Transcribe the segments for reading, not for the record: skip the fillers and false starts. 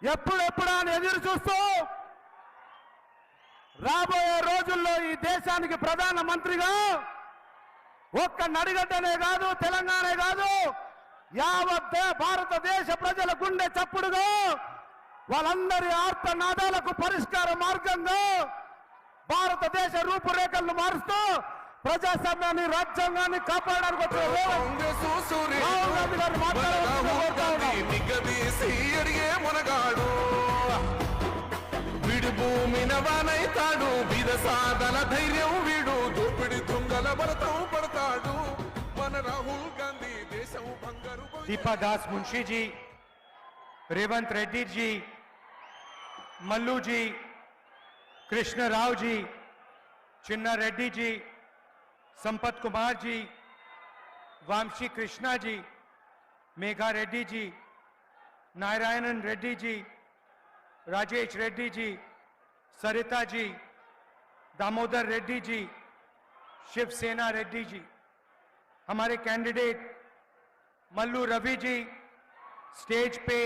ఎప్పుడెప్పుడా అని ఎదురు చూస్తూ రాబోయే రోజుల్లో ఈ దేశానికి ప్రధాన మంత్రిగా ఒక్క నడిగడ్డనే కాదు, తెలంగాణే కాదు, యావత్ భారతదేశ ప్రజల గుండె చప్పుడుగా వాళ్ళందరి ఆర్తనాదాలకు పరిష్కార మార్గంగా భారతదేశ రూపురేఖలను మారుస్తూ ప్రజాస్వామ్యాన్ని, రాజ్యాంగాన్ని కాపాడడానికి వచ్చిన రాహుల్ గాంధీ గారు మునగాడు వీడు భూమిన వానైతాడు, వీర సాధన ధైర్యం వీడు, దోపిడి దొంగల భరతం పడతాడు మన రాహుల్ గాంధీ దేశం బంగారు. दीपा दास मुंशी जी, रेवंत रेड्डी जी, मल्लू जी, कृष्ण राव जी, चिन्ना रेड्डी जी, संपत कुमार जी, वामशी कृष्णा जी, मेघा रेड्डी जी, नारायणन रेड्डी जी, राजेश रेड्डी जी, सरिता जी, दामोदर रेड्डी जी, शिवसेना रेड्डी जी, हमारे कैंडिडेट मल्लू रवि जी, स्टेज पे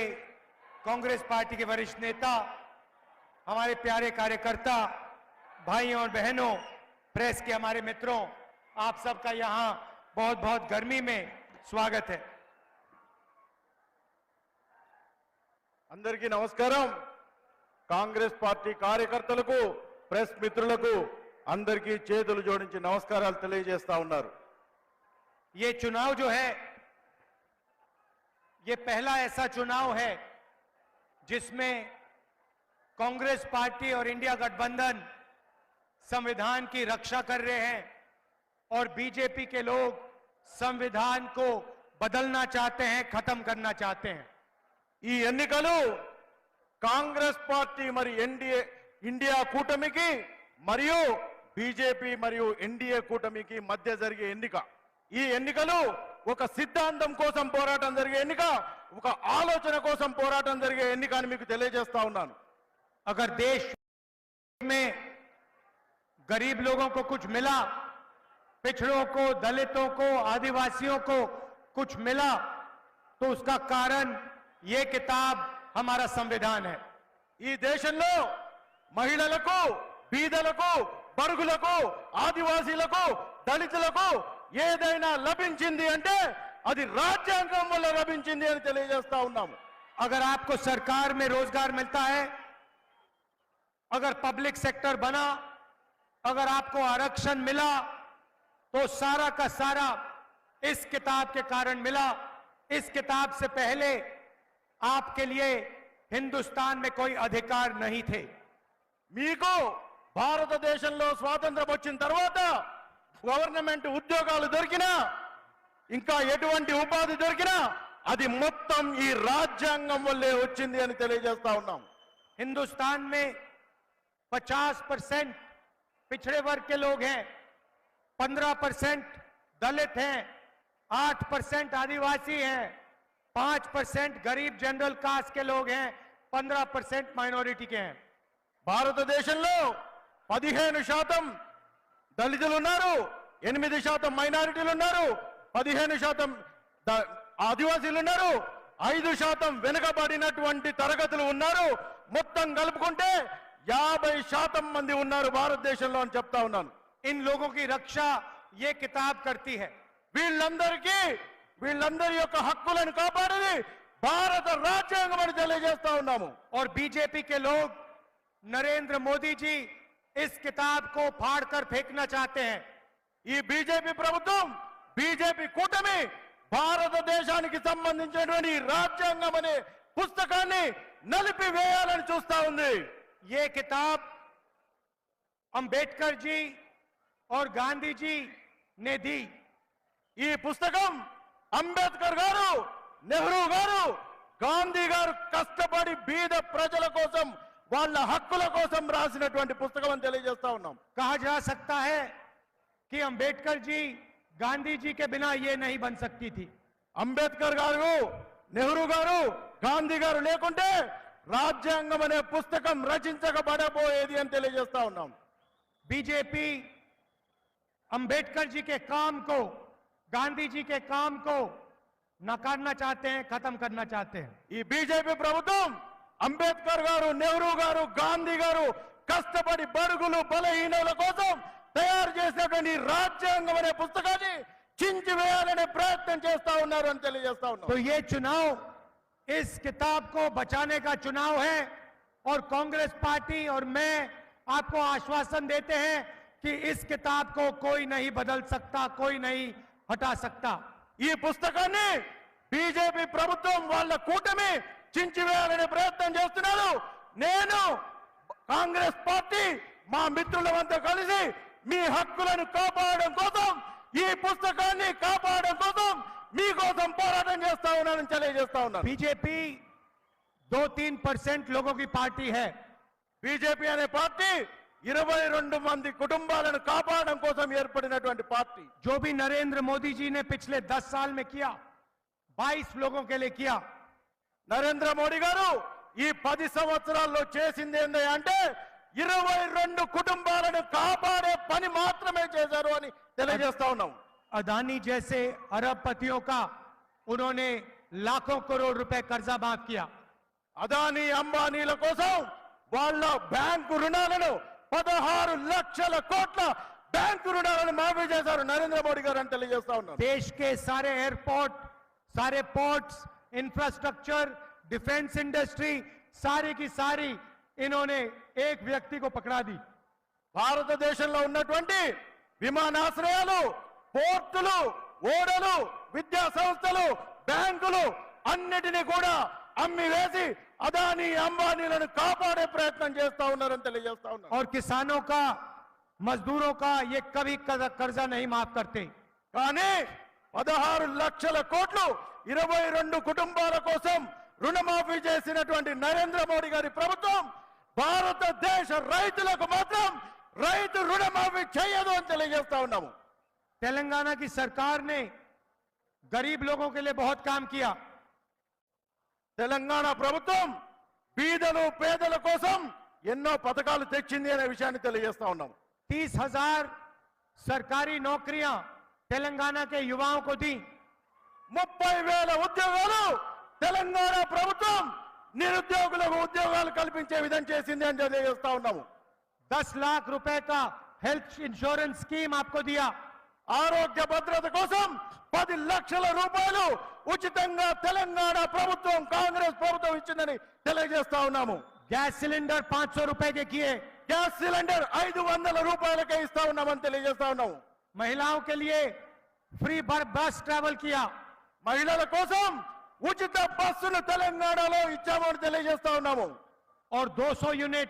कांग्रेस पार्टी के वरिष्ठ नेता, हमारे प्यारे कार्यकर्ता, भाइयों और बहनों, प्रेस के हमारे मित्रों, आप सबका यहां बहुत बहुत गर्मी में स्वागत है। అందరికీ నమస్కారం. కాంగ్రెస్ పార్టీ కార్యకర్తలకు, ప్రెస్ మిత్రులకు అందరికీ చేతులు జోడించి నమస్కారాలు తెలియజేస్తా ఉన్నారు. ये चुनाव जो है, ये पहला ऐसा चुनाव है जिसमें कांग्रेस पार्टी और इंडिया गठबंधन संविधान की रक्षा कर रहे हैं और बीजेपी के लोग संविधान को बदलना चाहते हैं, खत्म करना चाहते हैं। ఈ ఎన్నికలు కాంగ్రెస్ పార్టీ మరి ఇండియా కూటమికి మరియు బీజేపీ మరియు ఎన్డీఏ కూటమికి మధ్య జరిగే ఎన్నిక. ఈ ఎన్నికలు ఒక సిద్ధాంతం కోసం పోరాటం జరిగే ఎన్నిక, ఒక ఆలోచన కోసం పోరాటం జరిగే ఎన్నిక అని మీకు తెలియజేస్తా ఉన్నాను. अगर देश में गरीब लोगों को कुछ मिला, पिछड़ों को, दलितों को, आदिवासियों को कुछ मिला, तो उसका कारण ये किताब हमारा संविधान है। ఈ దేశంలో మహిళలకు, బీదలకు, బడుగులకు, ఆదివాసీలకు, దళితులకు ఏదైనా లభించింది అంటే అది రాజ్యాంగం వల్ల లభించింది అని తెలియజేస్తా ఉన్నాము. अगर आपको सरकार में रोजगार मिलता है, अगर पब्लिक सेक्टर बना, अगर आपको आरक्षण मिला, तो सारा का सारा इस किताब के कारण मिला। इस किताब से पहले आपके लिए हिंदुस्तान में कोई अधिकार नहीं थे। మీకు భారతదేశంలో స్వాతంత్రం వచ్చిన తర్వాత గవర్నమెంట్ ఉద్యోగాలు దొరికినా, ఇంకా ఎటువంటి ఉపాధి దొరికినా అది మొత్తం ఈ రాజ్యాంగం వల్లే వచ్చింది అని తెలియజేస్తా ఉన్నాం. हिंदुस्तान में 50% पिछड़े वर्ग के लोग हैं, 15% दलित हैं, 8% आदिवासी हैं, 5% गरीब जनरल कास्ट के लोग हैं, 15% माइनॉरिटी के हैं। భారతదేశంలో 15% దళితులు ఉన్నారు, 8% మైనారిటీలు ఉన్నారు, 15% ఆదివాసీలు ఉన్నారు, 5% వెనుకబడినటువంటి తరగతులు ఉన్నారు. మొత్తం కలుపుకుంటే 50% మంది ఉన్నారు భారతదేశంలో అని చెప్తా ఉన్నాను. इन लोगों की रक्षा ये किताब करती है। వీళ్ళందరి యొక్క హక్కులను కాపాడేది భారత రాజ్యాంగం అని తెలియజేస్తా ఉన్నాము. और बीजेपी के लोग, नरेंद्र मोदी जी इस किताब को फाड़कर फेंकना चाहते हैं। ఈ బీజేపీ ప్రభుత్వం, బీజేపీ కూటమి భారతదేశానికి సంబంధించినటువంటి రాజ్యాంగం అనే పుస్తకాన్ని నలిపివేయాలని చూస్తా ఉంది. ये किताब अंबेडकर जी और गांधी जी ने दी। ఈ పుస్తకం అంబేద్కర్ గారు, నెహ్రూ గారు, గాంధీ గారు కష్టపడి బీద ప్రజల కోసం, వాళ్ళ హక్కుల కోసం రాసినటువంటి పుస్తకం అని తెలియజేస్తా ఉన్నాం. कहा जा सकता है कि अंबेडकर जी, गांधी जी के बिना ये नहीं बन सकती थी। అంబేద్కర్ గారు, నెహ్రూ గారు, గాంధీ గారు లేకుంటే రాజ్యాంగం అనే పుస్తకం రచించబడబోయేది అని తెలియజేస్తా ఉన్నాం. बीजेपी अंबेडकर जी के काम को, गांधी जी के काम को नकारना चाहते हैं, खत्म करना चाहते हैं। ఈ బీజేపీ ప్రభుత్వం అంబేద్కర్ గారు, నెహ్రూ గారు, గాంధీ గారు కష్టపడి బడుగులు బలహీనుల కోసం తయారు చేసినటువంటి ఈ రాజ్యాంగం అనే పుస్తకాన్ని చించివేయాలనే ప్రయత్నం చేస్తా ఉన్నారు అని తెలియజేస్తా ఉన్నారు. तो ये चुनाव इस किताब को बचाने का चुनाव है और कांग्रेस पार्टी और मैं आपको आश्वासन देते हैं कि इस किताब को कोई नहीं बदल सकता, कोई नहीं हटा सकता. ఈ పుస్తకాన్ని బీజేపీ ప్రభుత్వం వాళ్ళ కూటమి చించివేయాలనే ప్రయత్నం చేస్తున్నారు. నేను కాంగ్రెస్ పార్టీ మా మిత్రులమంతా కలిసి మీ హక్కులను కాపాడడం కోసం, ఈ పుస్తకాన్ని కాపాడడం కోసం మీకోసం పోరాటం చేస్తా ఉన్నానని తెలియజేస్తా ఉన్నాను. बीजेपी 2-3% लोगों की पार्टी है. బీజేపీ అనే పార్టీ 22 మంది కుటుంబాలను కాపాడడం కోసం ఏర్పడినటువంటి పార్టీ. जो भी नरेंद्र मोदी जी ने पिछले 10 साल में किया, 22 लोगों के लिए किया. నరేంద్ర మోడీ గారు ఈ 10 సంవత్సరాల్లో చేసింది ఏంటి అంటే 22 కుటుంబాలను కాపాడే పని మాత్రమే చేశారు అని తెలియజేస్తా ఉన్నాం. अदानी जैसे अरबपतियों का उन्होंने लाखों करोड़ रुपए कर्जा माफ किया. అదానీ అంబానీల కోసం వాళ్ళ బ్యాంకు రుణాలను 16 లక్షల కోట్ల బ్యాంకు రుణాలను మాఫీ చేశారు నరేంద్ర మోడీ గారు అని తెలియజేస్తా ఉన్నారు. देश के सारे एयरपोर्ट, सारे पोर्ट्स, इंफ्रास्ट्रक्चर, डिफेंस इंडस्ट्री, सारी की सारी इन्होंने एक व्यक्ति को पकड़ा दी. భారతదేశంలో ఉన్నటువంటి విమానాశ్రయాలు, పోర్టులు, ఓడలు, విద్యా సంస్థలు, బ్యాంకులు అన్నిటినీ కూడా అమ్మి వేసి అదానీ అంబానీలను కాపాడే ప్రయత్నం చేస్తా ఉన్నారని తెలియజేస్తా ఉన్నారు. और किसानों का, मजदूरों का ये कभी कर्जा नहीं माफ करते. కానీ 16 లక్షల కోట్లు 22 కుటుంబాల కోసం రుణమాఫీ చేసినటువంటి నరేంద్ర మోడీ గారి ప్రభుత్వం భారతదేశ రైతులకు మాత్రం రైతు రుణమాఫీ చేయదు అని తెలియజేస్తా ఉన్నాము. तेलंगाना की सरकार ने गरीब लोगों के लिए बहुत काम किया. తెలంగాణ ప్రభుత్వం బీదలు పేదల కోసం ఎన్నో పథకాలు తెచ్చింది అనే విషయాన్ని తెలియజేస్తా ఉన్నాం. 30,000 सरकारी नौकरियां तेलंगाना के युवाओं को दी. 30,000 ఉద్యోగాలు తెలంగాణ ప్రభుత్వం నిరుద్యోగులకు ఉద్యోగాలు కల్పించే విధంగా చేసింది అని తెలియజేస్తా ఉన్నాము. 10 लाख रुपए का हेल्थ इंश्योरेंस स्कीम आपको दिया. ఆరోగ్య భద్రత కోసం 10 లక్షల రూపాయలు ఉచితంగా తెలంగాణ ప్రభుత్వం, కాంగ్రెస్ ప్రభుత్వం ఇచ్చిందని తెలియజేస్తా ఉన్నాము. गैस सिलेंडर 500 रुपए के किए. గ్యాస్ సిలిండర్ 500 రూపాయలకే ఇస్తా ఉన్నామని తెలియజేస్తా ఉన్నాము. महिलाओं के लिए फ्री बस ट्रैवल किया. మహిళల కోసం ఉచిత బస్సులు తెలంగాణలో ఇచ్చామని తెలియజేస్తా ఉన్నాము. और 200 यूनिट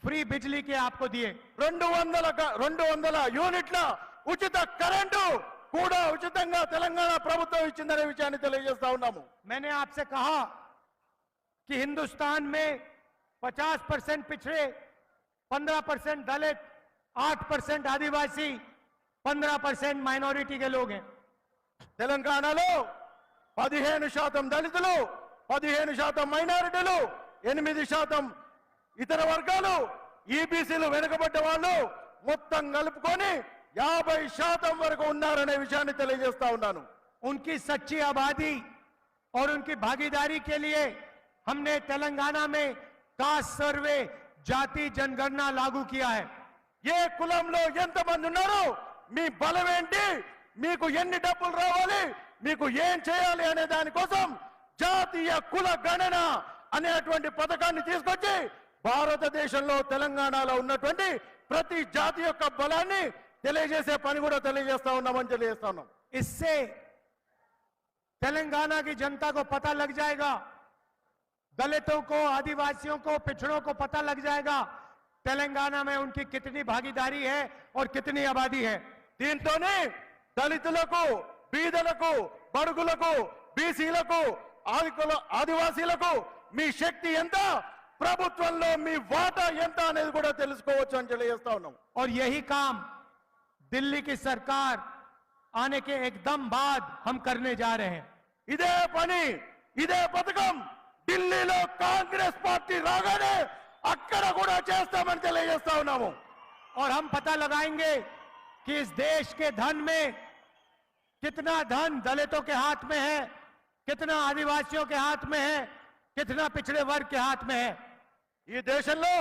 फ्री बिजली के आपको दिए. 200 యూనిట్ల ఉచిత కరెంటు కూడా ఉచితంగా తెలంగాణ ప్రభుత్వం ఇచ్చిందనే విషయాన్ని తెలియజేస్తా ఉన్నాము. मैंने आपसे कहा कि हिंदुस्तान में 50% पिछड़े, 15% दलित, 8% आदिवासी, 15% माइनॉरिटी के लोग हैं. తెలంగాణలో 15% దళితులు, 15% మైనారిటీలు, 8% ఇతర వర్గాలు, ఈబీసీలు వెనుకబడ్డ వాళ్ళు మొత్తం కలుపుకొని 50% వరకు ఉన్నారనే విషయాన్ని తెలియజేస్తా ఉన్నాను. उनकी सच्ची आबादी और उनकी भागीदारी के लिए हमने तेलंगाना में कास्ट सर्वे, जाति जनगणना लागू किया है. ఏ కులంలో ఎంతమంది ఉన్నారు, మీ బలం ఏంటి, మీకు ఎన్ని డబ్బులు రావాలి, మీకు ఏం చేయాలి అనే దానికోసం జాతీయ కుల గణన అనేటువంటి పథకాన్ని తీసుకొచ్చి భారతదేశంలో తెలంగాణలో ఉన్నటువంటి ప్రతి జాతి యొక్క బలాన్ని తెలియజేసే పని కూడా తెలియజేస్తా ఉన్నామని తెలియజేస్తా ఉన్నాం. इससे तेलंगाना की जनता को पता लग जाएगा, दलितों को, आदिवासियों को, पिछड़ों को पता लग जाएगा तेलंगाना में उनकी कितनी भागीदारी है और कितनी आबादी है. దీంతోనే దళితులకు, బీదలకు, బడుగులకు, బీసీలకు, ఆదివాసీలకు మీ శక్తి ఎంత, ప్రభుత్వంలో మీ వాటా ఎంత అనేది కూడా తెలుసుకోవచ్చు అని తెలియజేస్తా ఉన్నాం. और यही काम दिल्ली की सरकार आने के एकदम बाद हम करने जा रहे हैं. ఇదే పని, ఇదే పథకం ఢిల్లీలో కాంగ్రెస్ పార్టీ రాగానే అక్కడ కూడా చేస్తామని తెలియజేస్తా ఉన్నాము. और हम पता लगाएंगे कि इस देश के धन में कितना धन दलितों के हाथ में है, कितना आदिवासियों के हाथ में है, कितना पिछड़े वर्ग के हाथ में है. ఈ దేశంలో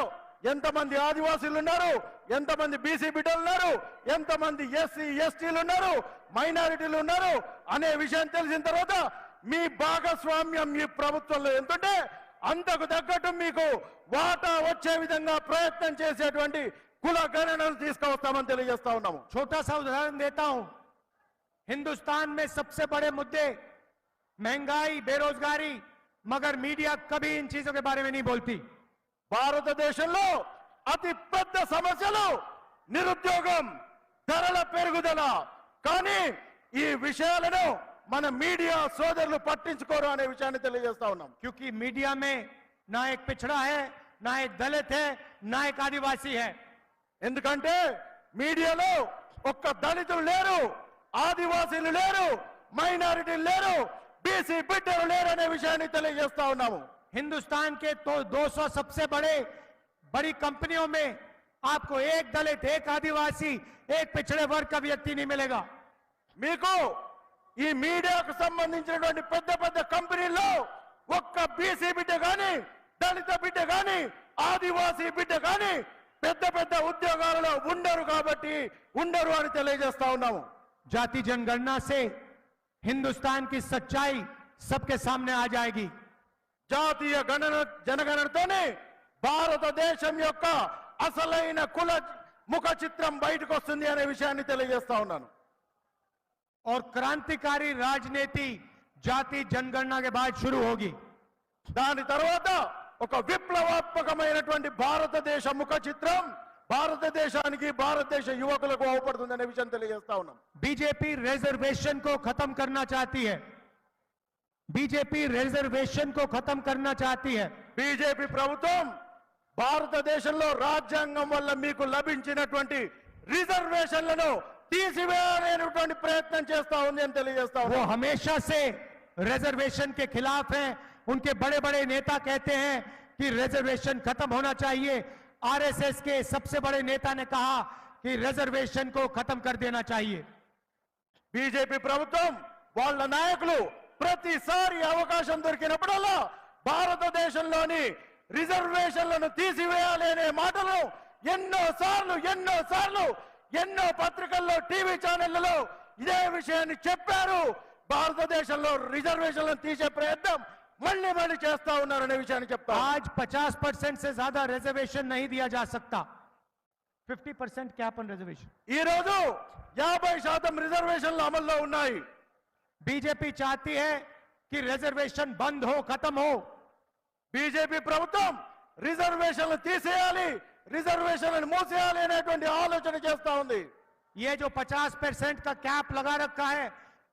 ఎంతమంది ఆదివాసీలు ఉన్నారు, ఎంతమంది బీసీ బిడ్డలు ఉన్నారు, ఎంతమంది ఎస్సీ ఎస్టీలు ఉన్నారు, మైనారిటీలు ఉన్నారు అనే విషయం తెలిసిన తర్వాత మీ భాగస్వామ్యం ఈ ప్రభుత్వంలో ఎంతుంటే అంతకు తగ్గట్టు మీకు వాటా వచ్చే విధంగా ప్రయత్నం చేసేటువంటి కుల గణనలు తీసుకువస్తామని తెలియజేస్తా ఉన్నాము. छोटा सा उदाहरण देता हूं। हिंदुस्तान में सबसे बड़े मुद्दे महंगाई, बेरोजगारी, मगर मीडिया कभी इन चीजों के बारे में नहीं बोलती। భారతదేశంలో అతి పెద్ద సమస్యలు నిరుద్యోగం, ధరల పెరుగుదల, కానీ ఈ విషయాలను మన మీడియా సోదరులు పట్టించుకోరు అనే విషయాన్ని తెలియజేస్తా ఉన్నాం. क्योंकि मीडिया में ना एक पिछड़ा है, ना एक दलित है, ना एक आदिवासी है। ఎందుకంటే మీడియాలో ఒక్క దళితులు లేరు, ఆదివాసీలు లేరు, మైనారిటీలు లేరు, బీసీ బిడ్డలు లేరు అనే విషయాన్ని తెలియజేస్తా ఉన్నాము. हिंदुस्तान के तो 200 सबसे बड़ी कंपनियों में आपको एक दलित, एक आदिवासी, एक पिछड़े वर्ग का व्यक्ति नहीं मिलेगा। మీకు ఈ మీడియాకు సంబంధించినటువంటి పెద్ద పెద్ద కంపెనీల్లో ఒక్క బీసీ బిడ్డ గాని, దళిత బిడ్డ గాని, ఆదివాసీ బిడ్డ గాని పెద్ద పెద్ద ఉద్యోగాలలో ఉండరు కాబట్టి ఉండరు అని తెలియజేస్తా ఉన్నాము. जाति जनगणना से हिंदुस्तान की सच्चाई सबके सामने आ जाएगी। జాతీయ జనగణనతోనే భారతదేశం యొక్క అసలైన కుల ముఖ చిత్రం బయటకు వస్తుంది అనే విషయాన్ని తెలియజేస్తా ఉన్నాను. और क्रांतिकारी राजनीति जाति जनगणना के बाद शुरू होगी। దాని తర్వాత ఒక విప్లవాత్మకమైనటువంటి భారతదేశ ముఖ చిత్రం భారతదేశానికి, భారతదేశ యువకులకు అవపడుతుంది అనే విషయం తెలియజేస్తా ఉన్నాం. बीजेपी रिजर्वेशन को खत्म करना चाहती है। बीजेपी रिजर्वेशन को खत्म करना चाहती है। బీజేపీ ప్రభుత్వం భారతదేశంలో రాజ్యాంగం వల్ల మీకు లభించినటువంటి రిజర్వేషన్లను తీసివేయాలనేటువంటి ప్రయత్నం చేస్తా ఉంది అని తెలియజేస్తా वो ఉన్నాం. हमेशा से रिजर्वेशन के खिलाफ हैं। उनके बड़े बड़े नेता कहते हैं कि रिजर्वेशन खत्म होना चाहिए। आरएसएस के सबसे बड़े नेता ने कहा कि रिजर्वेशन को खत्म कर देना चाहिए। బీజేపీ ప్రభుత్వం వాళ్ళ నాయకులు ప్రతిసారి అవకాశం దొరికినప్పుడల్లా భారతదేశంలోని రిజర్వేషన్లను తీసివేయాలి అనే మాటలు ఎన్నో పత్రికల్లో, టీవీ ఛానళ్లలో ఇదే విషయాన్ని చెప్పారు. భారతదేశంలో రిజర్వేషన్లను తీసే ప్రయత్నం మళ్ళీ చేస్తా ఉన్నారనే విషయాన్ని చెప్తా. आज 50% से ज्यादा रिजर्वेशन नहीं दिया जा सकता। 50% कैप ऑन रिजर्वेशन। ఈ రోజు 50% రిజర్వేషన్లు అమల్లో ఉన్నాయి. बीजेपी चाहती है कि रिजर्वेशन बंद हो, खत्म हो। బీజేపీ ప్రభుత్వం రిజర్వేషన్లు తీసేయాలి, రిజర్వేషన్లను మూసేయాలి అనేటువంటి ఆలోచన చేస్తా ఉంది. ये जो 50% का कैप लगा रखा है,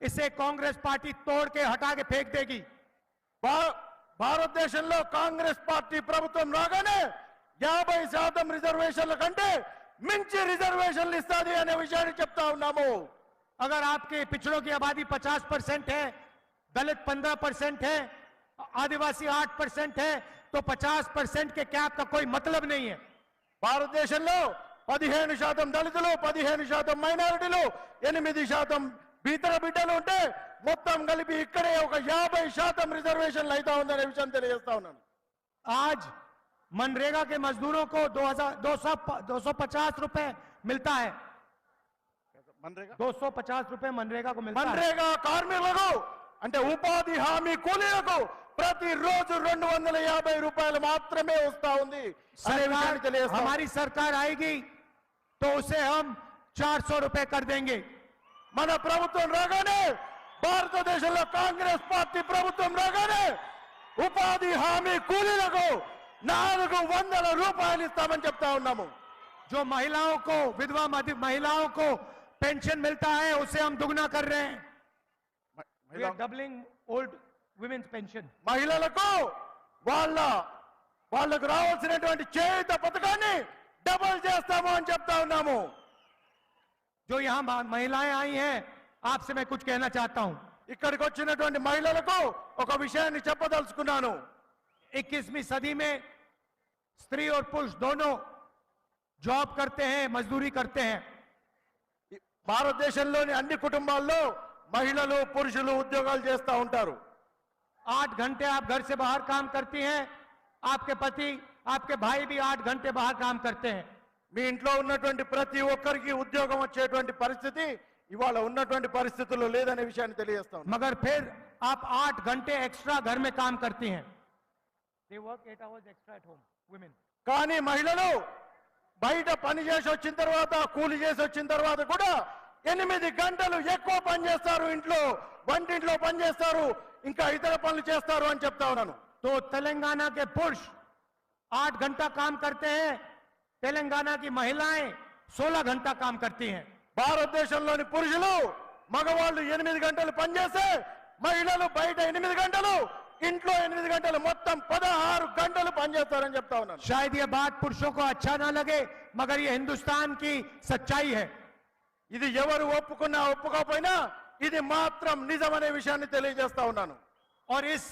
इसे कांग्रेस पार्टी तोड़ के हटा के फेंक देगी। భారతదేశంలో కాంగ్రెస్ పార్టీ ప్రభుత్వం రాగానే 50% రిజర్వేషన్ల కంటే మించి రిజర్వేషన్లు ఇస్తాది అనే విషయాన్ని చెప్తా ఉన్నాము. अगर आपके पिछड़ों की आबादी 50% है, दलित 15% है, आदिवासी 8% है, तो 50% के कैप का कोई मतलब नहीं है। భారతదేశంలో 15% దళితులు, 15% మైనారిటీలు, 8% ఇతర బిడ్డలు ఉంటే మొత్తం కలిపి ఇక్కడే ఒక 50% రిజర్వేషన్లు అవుతా ఉందనే విషయం తెలియజేస్తా ఉన్నాను. आज मनरेगा के मजदूरों को 250 रुपए मिलता है। 250 रुपए मनरेगा को मिलता है। మన్రేగా కార్మికులకు అంటే ఉపాధి హామీ కూలీలకు ప్రతిరోజు 250 రూపాయలు మాత్రమే వస్తా ఉంది అనే విషయాన్ని తెలియజేస్తా. हमारी सरकार आएगी तो उसे हम 400 रुपए कर देंगे। మన ప్రభుత్వం రాగానే, భారతదేశంలో కాంగ్రెస్ పార్టీ ప్రభుత్వం రాగానే ఉపాధి హామీ కూలీలకు 400 రూపాయలు ఇస్తామని చెప్తా ఉన్నాము. जो महिलाओं को, विधवा महिलाओं को पेंशन मिलता है, उसे हम दुगना कर रहे हैं। We are doubling old women's pension. మహిళలకు వాళ్ళకు రావాల్సినటువంటి చేయూత పథకాన్ని డబుల్ చేస్తాము అని చెప్తా ఉన్నాము. जो यहाँ महिलाएं आई हैं, आपसे मैं कुछ कहना चाहता हूं। ఇక్కడికి వచ్చినటువంటి మహిళలకు ఒక విషయాన్ని చెప్పదలుచుకున్నాను. 21वीं सदी में स्त्री और पुरुष दोनों जॉब करते हैं, मजदूरी करते हैं। భారతదేశంలోని అన్ని కుటుంబాల్లో మహిళలు, పురుషులు ఉద్యోగాలు చేస్తూ ఉంటారు. 8 घंटे आप घर से बाहर काम करती हैं, आपके पति, आपके भाई भी 8 घंटे बाहर काम करते हैं। మీ ఇంట్లో ఉన్నటువంటి ప్రతి ఒక్కరికి ఉద్యోగం వచ్చేటువంటి పరిస్థితి ఇవాళ ఉన్నటువంటి పరిస్థితుల్లో లేదనే విషయాన్ని తెలియజేస్తా ఉన్నాను. मगर फिर आप 8 घंटे एक्स्ट्रा घर में काम करती हैं। They work 8 hours extra at home, women. కానీ మహిళలు బయట పని చేసి వచ్చిన తర్వాత కూలి చేసి వచ్చిన తర్వాత కూడా 8 గంటలు ఎక్కువ పని చేస్తారు, ఇంట్లో వంటింట్లో పని చేస్తారు, ఇంకా ఇతర పనులు చేస్తారు అని చెప్తా ఉన్నాను. तो तेलंगाना के पुरुष 8 घंटा काम करते हैं, तेलंगाना की महिलाएं 16 घंटा काम करती हैं। భారతదేశంలోని పురుషులు మగవాళ్ళు 8 గంటలు పనిచేస్తే మహిళలు బయట 8 గంటలు, ఇంట్లో 8 గంటలు, మొత్తం 16 గంటలు పనిచేస్తారని చెప్తా ఉన్నాను. शायद ये बात पुरुषों को अच्छा ना लगे, मगर ये हिंदुस्तान की सच्चाई है। ఇది ఎవరు ఒప్పుకున్నా ఒప్పుకోకపోయినా ఇది మాత్రం నిజమనే విషయాన్ని తెలియజేస్తా ఉన్నాను. और इस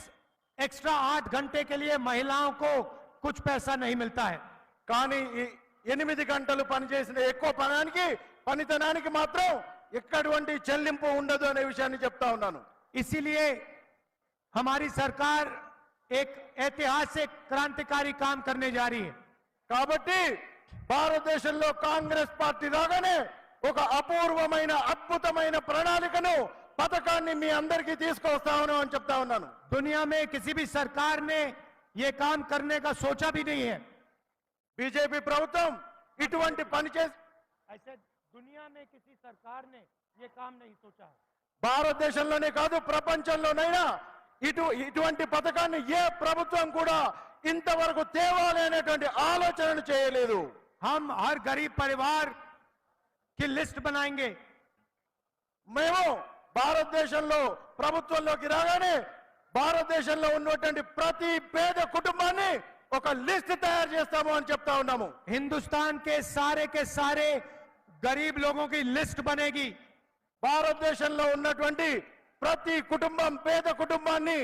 एक्स्ट्रा 8 घंटे के लिए महिलाओं को कुछ पैसा नहीं मिलता है। కానీ ఈ 8 గంటలు పనిచేసిన ఎక్కువ పనితనానికి మాత్రం ఎక్కడటువంటి చెల్లింపు ఉండదు అనే విషయాన్ని చెప్తా ఉన్నాను. इसीलिए हमारी सरकार एक ऐतिहासिक क्रांतिकारी काम करने जा रही है। కాబట్టి భారతదేశంలో కాంగ్రెస్ పార్టీ రాగానే ఒక అపూర్వమైన అద్భుతమైన ప్రణాళికను పథకాన్ని మీ అందరికీ తీసుకొస్తాను అని చెప్తా ఉన్నాను. दुनिया में किसी भी सरकार ने ये काम करने का सोचा भी नहीं है। బీజేపీ ప్రభుత్వం ఇటువంటి పని చేసి ऐसे दुनिया में किसी सरकार ने ये काम नहीं सोचा है। భారతదేశంలోనే కాదు ప్రపంచంలోనైనా ఇటువంటి పథకాన్ని ఏ ప్రభుత్వం కూడా ఇంతవరకు తేవాలి అనేటువంటి ఆలోచనను చేయలేదు. हम हर गरीब परिवार की लिस्ट बनाएंगे। మేము భారతదేశంలో ప్రభుత్వంలోకి రాగానే భారతదేశంలో ఉన్నటువంటి ప్రతి పేద కుటుంబాన్ని ఒక లిస్ట్ తయారు చేస్తాము అని చెప్తా ఉన్నాము. हिंदुस्तान के सारे गरीब लोगों की लिस्ट बनेगी। భారతదేశంలో ఉన్నటువంటి ప్రతి కుటుంబం, పేద కుటుంబాన్ని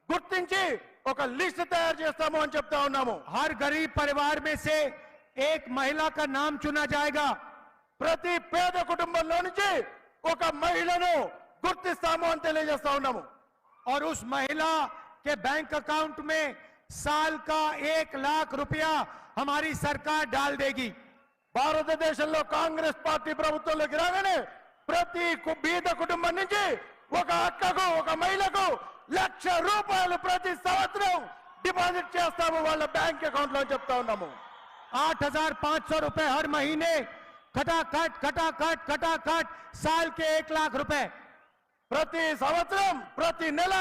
గుర్తించి ఒక లిస్ట్ తయారు చేస్తాము అని చెప్తా ఉన్నాము. हर गरीब परिवार में से एक महिला का नाम चुना जाएगा। ప్రతి పేద కుటుంబంలో నుంచి ఒక మహిళను గుర్తిస్తాము అని తెలియజేస్తా ఉన్నాము. और उस महिला के बैंक अकाउंट में साल का 1 लाख रुपया हमारी सरकार डाल देगी। భారతదేశంలో కాంగ్రెస్ పార్టీ ప్రభుత్వంలోకి రాగానే ప్రతి బీద కుటుంబం నుంచి ఒక అక్కకు, ఒక మహిళకు ₹1,00,000 ప్రతి సంవత్సరం డిపాజిట్ చేస్తాము వాళ్ళ బ్యాంక్ అకౌంట్ లో చెప్తా ఉన్నాము. 8,500 रुपए हर महीने, खटाखट साल के 1 लाख रुपए। ప్రతి సంవత్సరం, ప్రతి నెల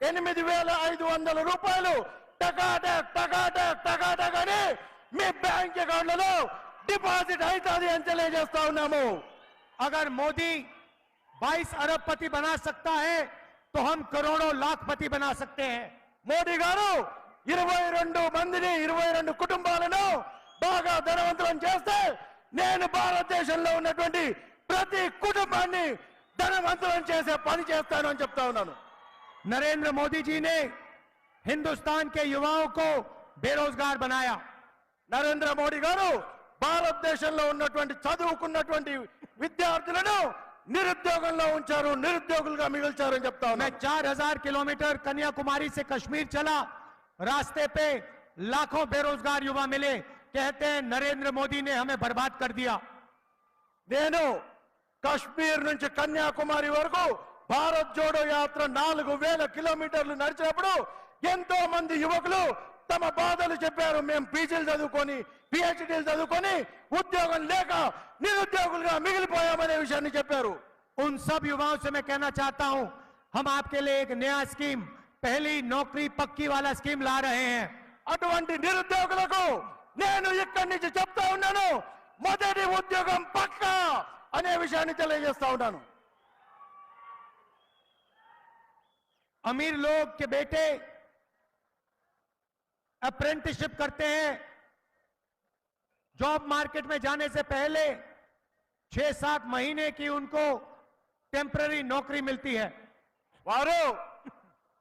₹8,500 టకాటక్ అని మీ బ్యాంక్ అకౌంట్లలో డిపాజిట్ అవుతుంది అని తెలియజేస్తా ఉన్నాము. अगर मोदी 22 अरबपति बना सकता है तो हम करोड़ों लाखपति बना सकते हैं। మోడీ గారు 22 మందిని, 22 కుటుంబాలను బాగా ధనవంతులను చేస్తే నేను భారతదేశంలో ఉన్నటువంటి ప్రతి కుటుంబాన్ని ధనవంతులను చేసే పని చేస్తాను అని చెప్తా ఉన్నాను. नरेंद्र मोदी जी ने हिंदुस्तान के युवाओं को बेरोजगार बनाया। నరేంద్ర మోడీ గారు భారతదేశంలో ఉన్నటువంటి చదువుకున్నటువంటి విద్యార్థులను నిరుద్యోగంలో ఉంచారు, నిరుద్యోగులుగా మిగిల్చారు అని చెప్తా मैं ఉన్నాను. 4000 किलोमीटर कन्याकुमारी से कश्मीर चला, रास्ते पे लाखों बेरोजगार युवा मिले, कहते हैं नरेंद्र मोदी ने हमें बर्बाद कर दिया। నేను కశ్మీర్ నుంచి కన్యాకుమారి వరకు భారత్ జోడో యాత్ర 4000 కిలోమీటర్లు నడిచినప్పుడు ఎంతో మంది యువకులు తమ బాధలు చెప్పారు. మేము పీజీలు చదువుకొని, పిహెచ్డీలు చదువుకొని ఉద్యోగం లేక నిరుద్యోగులుగా మిగిలిపోయామనే విషయాన్ని చెప్పారు. उन सब युवाओं से मैं कहना चाहता हूं, हम आपके लिए एक नया स्कीम, पहली नौकरी पक्की वाला स्कीम ला रहे हैं। అటువంటి నిరుద్యోగులకు నేను ఇక్కడి నుంచి చెప్తా ఉన్నాను, మొదటి ఉద్యోగం పక్కా అనే విషయాన్ని తెలియజేస్తా ఉన్నాను. अमीर लोग के बेटे अप्रेंटिसशिप करते हैं, जॉब मार्केट में जाने से पहले 6-7 महीने की उनको टेम्पररी नौकरी मिलती है। వారు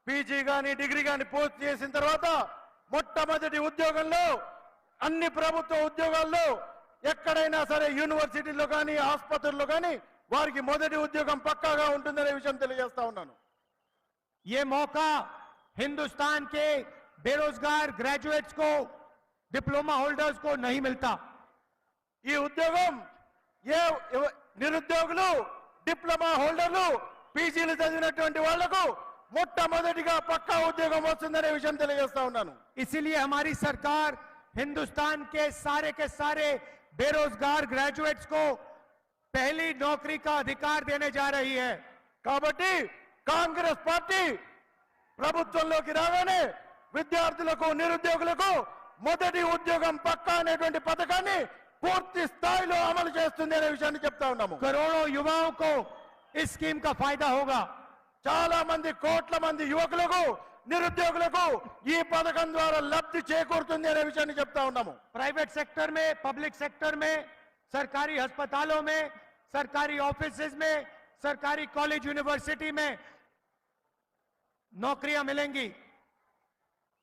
పీజీ గాని, డిగ్రీ గాని పూర్తి చేసిన తర్వాత మొట్టమొదటి ఉద్యోగంలో, అన్ని ప్రభుత్వ ఉద్యోగాల్లో, ఎక్కడైనా సరే యూనివర్సిటీలో కానీ, ఆసుపత్రుల్లో కానీ వారికి మొదటి ఉద్యోగం పక్కాగా ఉంటుందనే విషయం తెలియజేస్తా ఉన్నాను. ये मौका हिंदुस्तान के बेरोजगार ग्रेजुएट्स को, डिप्लोमा होल्डर्स को नहीं मिलता। ఈ ఉద్యోగం నిరుద్యోగులు, డిప్లొమా హోల్డర్లు, పీజీలు చదివినటువంటి వాళ్లకు మొట్టమొదటిగా పక్కా ఉద్యోగం వస్తుందనే విషయం తెలియజేస్తా ఉన్నాను. इसीलिए हमारी सरकार हिंदुस्तान के सारे बेरोजगार ग्रेजुएट्स को पहली नौकरी का अधिकार देने जा रही है। కాబట్టి కాంగ్రెస్ పార్టీ ప్రభుత్వంలోకి రాగానే విద్యార్థులకు, నిరుద్యోగులకు మొదటి ఉద్యోగం పక్కా అనేటువంటి పథకాన్ని పూర్తి స్థాయిలో అమలు చేస్తుంది అనే విషయాన్ని చెప్తా ఉన్నాము. करोड़ों युवाओं को इस स्कीम का फायदा होगा। చాలా మంది, కోట్ల మంది యువకులకు, నిరుద్యోగులకు ఈ పథకం ద్వారా లబ్ధి చేకూరుతుంది అనే విషయాన్ని చెప్తా ఉన్నాము. प्राइवेट सेक्टर में, पब्लिक सेक्टर में, सरकारी अस्पतालों में, सरकारी ऑफिसेज में, सरकारी कॉलेज यूनिवर्सिटी में नौकरियां मिलेंगी।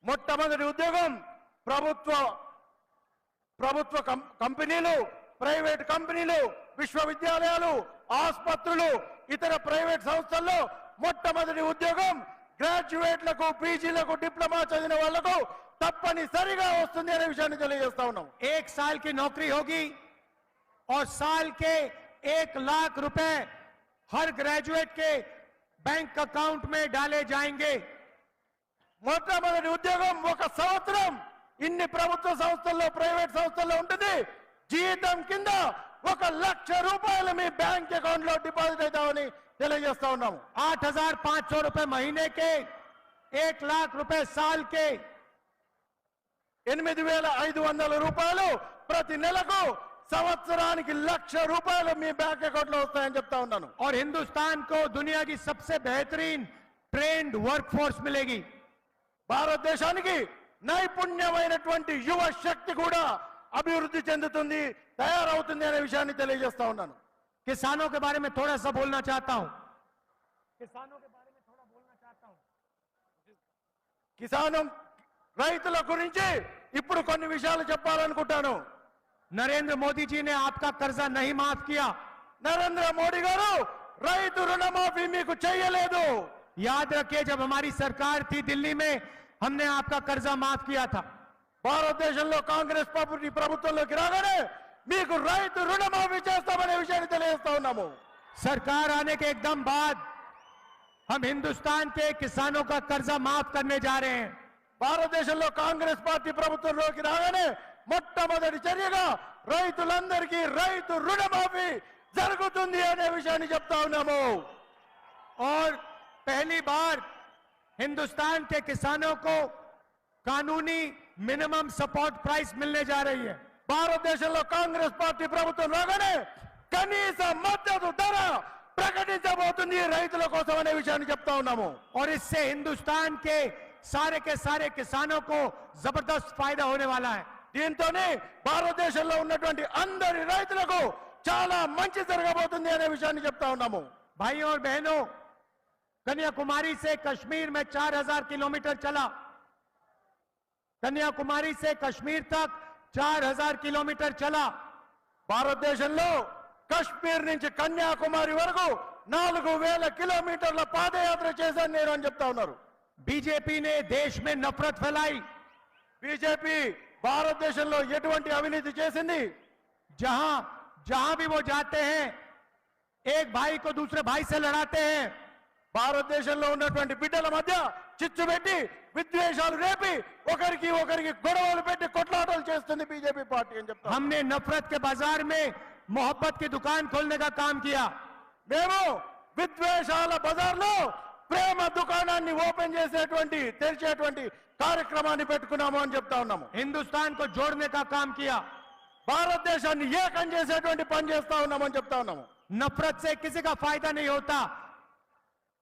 మొట్టమొదటి ఉద్యోగం ప్రభుత్వ కంపెనీలు, ప్రైవేట్ కంపెనీలు, విశ్వవిద్యాలయాలు, ఆసుపత్రులు, ఇతర ప్రైవేట్ సంస్థల్లో మొట్టమొదటి ఉద్యోగం గ్రాడ్యుయేట్లకు, పీజీలకు, డిప్లొమా చదివిన వాళ్లకు తప్పనిసరిగా వస్తుంది అనే విషయాన్ని తెలియజేస్తా ఉన్నాం. 1 साल की नौकरी होगी और साल के 1 लाख रुपए हर ग्रेजुएट के बैंक अकाउंट में डाले जाएंगे। మొట్టమొదటి ఉద్యోగం ఒక సంవత్సరం ఇన్ని ప్రభుత్వ సంస్థల్లో, ప్రైవేట్ సంస్థల్లో ఉంటుంది. జీతం కింద 1 లక్ష రూపాయలు మీ బ్యాంక్ అకౌంట్ లో డిపాజిట్ అవుతామని తెలియజేస్తా ఉన్నాము. 8,500 रुपए महीने के, 1 लाख रुपए साल के, 8,500 రూపాయలు ప్రతి నెలకు, సంవత్సరానికి 1 లక్ష రూపాయలు మీ బ్యాంక్ అకౌంట్ లో వస్తాయని చెప్తా ఉన్నాను. और हिंदुस्तान को दुनिया की सबसे बेहतरीन ट्रेंड वर्कफोर्स मिलेगी। భారతదేశానికి నైపుణ్యమైనటువంటి యువ శక్తి కూడా అభివృద్ధి చెందుతుంది, తయారవుతుంది అనే విషయాన్ని తెలియజేస్తా ఉన్నాను. किसानों के बारे में थोड़ा सा बोलना चाहता हूं। किसानों के बारे में थोड़ा बोलना चाहता हूं। కిసానం రైతుల గురించి ఇప్పుడు కొన్ని విషయాలు చెప్పాలనుకుంటాను. नरेंद्र मोदी जी ने आपका कर्जा नहीं माफ किया। నరేంద్ర మోడీ గారు రైతు రుణమాఫీ మీకు చేయలేదు. याद रखिए, जब हमारी सरकार थी दिल्ली में, हमने आपका कर्जा माफ किया था। భారతదేశంలో కాంగ్రెస్ పార్టీ ప్రభుత్వంలోకి రాగానే మీకు రైతు రుణమాఫీ చేస్తామనే విషయాన్ని తెలియజేస్తా ఉన్నాము. सरकार आने के एकदम बाद हम हिंदुस्तान के किसानों का कर्जा माफ करने जा रहे हैं। భారతదేశంలో కాంగ్రెస్ పార్టీ ప్రభుత్వంలోకి రాగానే మొట్టమొదటి చర్యగా రైతులందరికీ రైతు రుణమాఫీ జరుగుతుంది అనే విషయాన్ని చెప్తా ఉన్నాము. और पहली बार हिंदुस्तान के किसानों को कानूनी मिनिमम सपोर्ट प्राइस मिलने जा रही है। భారతదేశంలో కాంగ్రెస్ పార్టీ ప్రభుత్వం రాగానే కనీస మద్దతు ధర ప్రకటించబోతుంది రైతుల కోసం అనే విషయాన్ని చెప్తా ఉన్నాము. और इससे हिंदुस्तान के सारे किसानों को जबरदस्त फायदा होने वाला है। దీంతోనే భారతదేశంలో ఉన్నటువంటి అందరి రైతులకు చాలా మంచి జరగబోతుంది అనే విషయాన్ని చెప్తా ఉన్నాము. भाइयों और बहनों, कन्याकुमारी से कश्मीर में 4,000 किलोमीटर चला। कन्याकुमारी से कश्मीर तक 4,000 किलोमीटर चला। భారతదేశంలో కశ్మీర్ నుంచి కన్యాకుమారి వరకు 4,000 కిలోమీటర్ల పాదయాత్ర చేశాను నేను అని చెప్తా ఉన్నారు. बीजेपी ने देश में नफरत फैलाई। బీజేపీ భారతదేశంలో ఎటువంటి అవినీతి చేసింది? जहां भी वो जाते हैं, एक भाई को दूसरे भाई से लड़ाते हैं। భారతదేశంలో ఉన్నటువంటి బిడ్డల మధ్య చిచ్చు పెట్టి, విద్వేషాలు రేపి, ఒకరికి గొడవలు పెట్టి కొట్లాటలు చేస్తుంది బీజేపీ పార్టీ అని చెప్తా. हमने नफरत के बाजार में मोहब्बत की दुकान खोलने का काम किया। మేము విద్వేషాల బజార్లో ప్రేమ దుకాణాన్ని ఓపెన్ తెరిచేటువంటి కార్యక్రమాన్ని పెట్టుకున్నాము అని చెప్తా ఉన్నాము. हिंदुस्तान को जोड़ने का काम किया। భారతదేశాన్ని ఏకం చేసేటువంటి పని చేస్తా ఉన్నామని చెప్తా ఉన్నాము. नफरत से किसी का फायदा नहीं होता,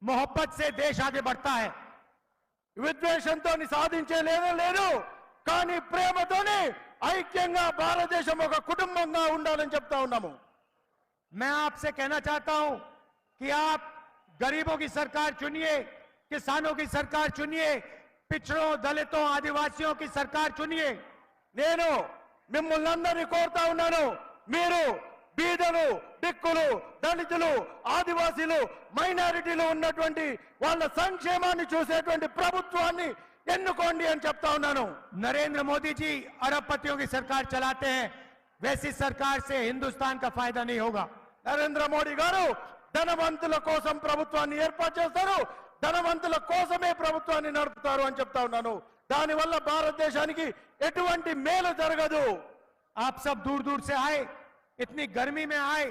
मोहब्बत से देश आगे बढ़ता है। విద్వేషంతో సాధించే లేదు, కానీ ప్రేమతోనే ఐక్యంగా భారతదేశం ఒక కుటుంబంగా ఉండాలని చెప్తా ఉన్నాము. मैं आपसे कहना चाहता हूं कि आप गरीबों की सरकार चुनिए, किसानों की सरकार चुनिए, पिछड़ों, दलितों, आदिवासियों की सरकार चुनिए। నేను మిమ్మల్ని అందరినీ కోరుతా ఉన్నాను, మీరు బీదలు, దిక్కులు, దళితులు, ఆదివాసీలు, మైనారిటీలు ఉన్నటువంటి వాళ్ళ సంక్షేమాన్ని చూసేటువంటి ప్రభుత్వాన్ని ఎన్నుకోండి అని చెప్తా ఉన్నాను. नरेंद्र मोदी जी अरबपतियों की सरकार चलाते हैं, वैसी सरकार से हिंदुस्तान का फायदा नहीं होगा। నరేంద్ర మోడీ గారు ధనవంతుల కోసం ప్రభుత్వాన్ని ఏర్పాటు చేస్తారు, ధనవంతుల కోసమే ప్రభుత్వాన్ని నడుపుతారు అని చెప్తా ఉన్నాను. దానివల్ల భారతదేశానికి ఎటువంటి మేలు జరగదు. आप सब दूर दूर से आए, इतनी गर्मी में आए,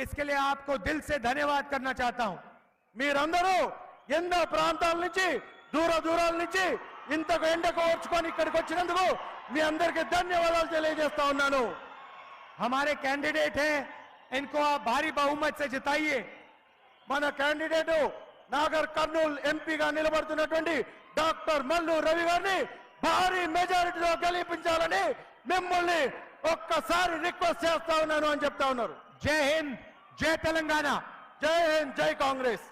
इसके लिए आपको दिल से धन्यवाद करना चाहता हूं। మీరందరూ ఎన్నో ప్రాంతాల నుంచి దూరాల నుంచి ఇంతకు ఎండకు ఓర్చుకొని ఇక్కడికి వచ్చినందుకు మీ అందరికీ ధన్యవాదాలు తెలియజేస్తా ఉన్నాను. हमारे कैंडिडेट हैं, इनको आप भारी बहुमत से जिताइए। మన క్యాండిడేట్ నాగర్ కర్నూల్ ఎంపీగా నిలబడుతున్నటువంటి డాక్టర్ మల్లు రవి గారిని భారీ మెజారిటీలో గెలిపించాలని మిమ్మల్ని ఒక్కసారి రిక్వెస్ట్ చేస్తా ఉన్నాను అని చెప్తా ఉన్నారు. जय हिंद, जय तेलंगाना। జై హింద్, జై కాంగ్రెస్.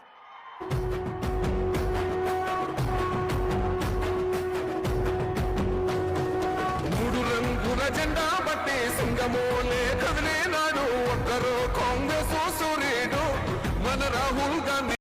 మూడు రంగుల జెండా బట్టి సింగమోలే కదిలే నాడు ఒక్కరు కాంగ్రెస్